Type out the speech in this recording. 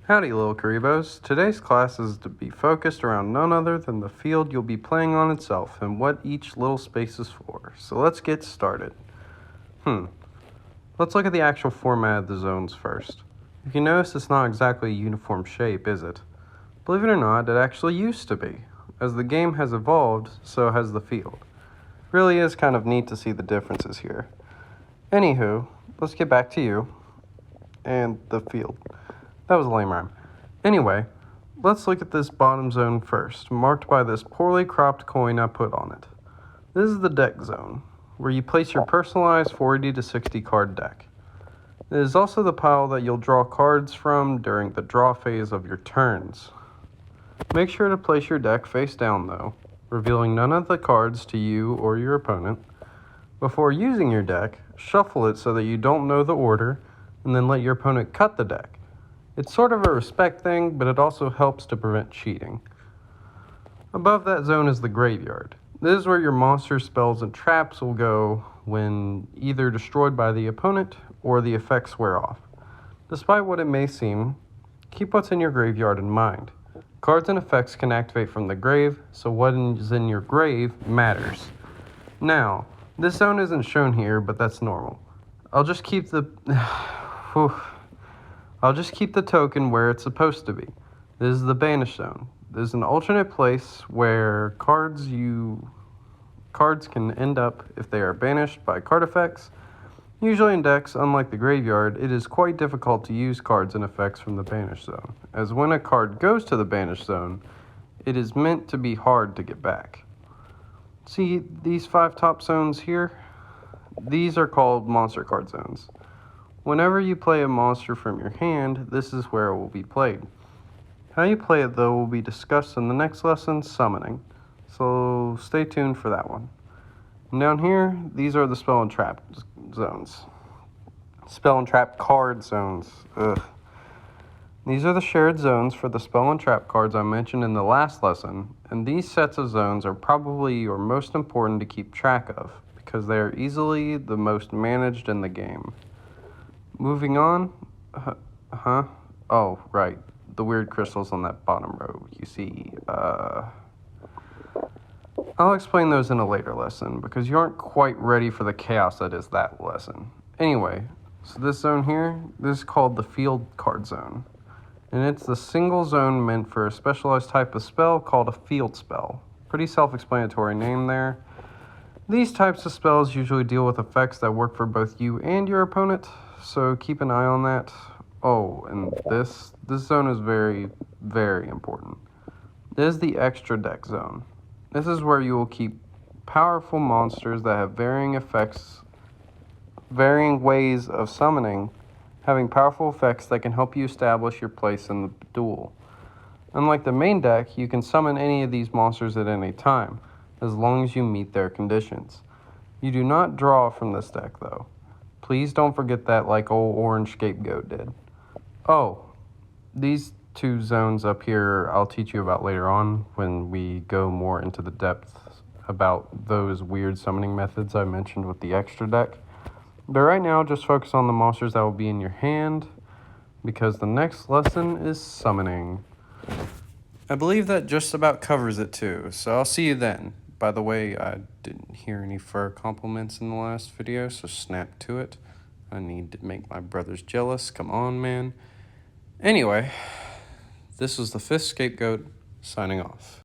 Howdy, little Karibos. Today's class is to be focused around none other than the field you'll be playing on itself and what each little space is for. So let's get started. Let's look at the actual format of the zones first. If you notice, it's not exactly a uniform shape, is it? Believe it or not, it actually used to be. As the game has evolved, so has the field. Really is kind of neat to see the differences here. Anywho, let's get back to you and the field. That was a lame rhyme. Anyway, let's look at this bottom zone first, marked by this poorly cropped coin I put on it. This is the deck zone, where you place your personalized 40 to 60 card deck. It is also the pile that you'll draw cards from during the draw phase of your turns. Make sure to place your deck face down though, revealing none of the cards to you or your opponent. Before using your deck, shuffle it so that you don't know the order, and then let your opponent cut the deck. It's sort of a respect thing, but it also helps to prevent cheating. Above that zone is the graveyard. This is where your monsters, spells, and traps will go when either destroyed by the opponent or the effects wear off. Despite what it may seem, keep what's in your graveyard in mind. Cards and effects can activate from the grave, so what is in your grave matters. Now, this zone isn't shown here, but that's normal. I'll just keep the token where it's supposed to be. This is the Banish Zone. This is an alternate place where cards can end up if they are banished by card effects. Usually in decks, unlike the graveyard, it is quite difficult to use cards and effects from the Banish Zone, as when a card goes to the Banish Zone, it is meant to be hard to get back. See these 5 top zones here? These are called monster card zones. Whenever you play a monster from your hand, this is where it will be played. How you play it, though, will be discussed in the next lesson, Summoning. So stay tuned for that one. And down here, these are the spell and trap zones. Spell and trap card zones. These are the shared zones for the spell and trap cards I mentioned in the last lesson, and these sets of zones are probably your most important to keep track of, because they are easily the most managed in the game. Moving on, oh, right, the weird crystals on that bottom row, you see, I'll explain those in a later lesson, because you aren't quite ready for the chaos that is that lesson. Anyway, so this zone here, this is called the field card zone, and it's the single zone meant for a specialized type of spell called a field spell. Pretty self-explanatory name there. These types of spells usually deal with effects that work for both you and your opponent, so keep an eye on that. Oh, and this zone is very, very important. This is the extra deck zone. This is where you will keep powerful monsters that have varying effects, varying ways of summoning, having powerful effects that can help you establish your place in the duel. Unlike the main deck, you can summon any of these monsters at any time, as long as you meet their conditions. You do not draw from this deck, though. Please don't forget that like old orange Scapegoat did. Oh, these 2 zones up here I'll teach you about later on when we go more into the depth about those weird summoning methods I mentioned with the extra deck. But right now, just focus on the monsters that will be in your hand, because the next lesson is Summoning. I believe that just about covers it too, so I'll see you then. By the way, I didn't hear any fur compliments in the last video, so snap to it. I need to make my brothers jealous. Come on, man. Anyway, this was the 5th Scapegoat, signing off.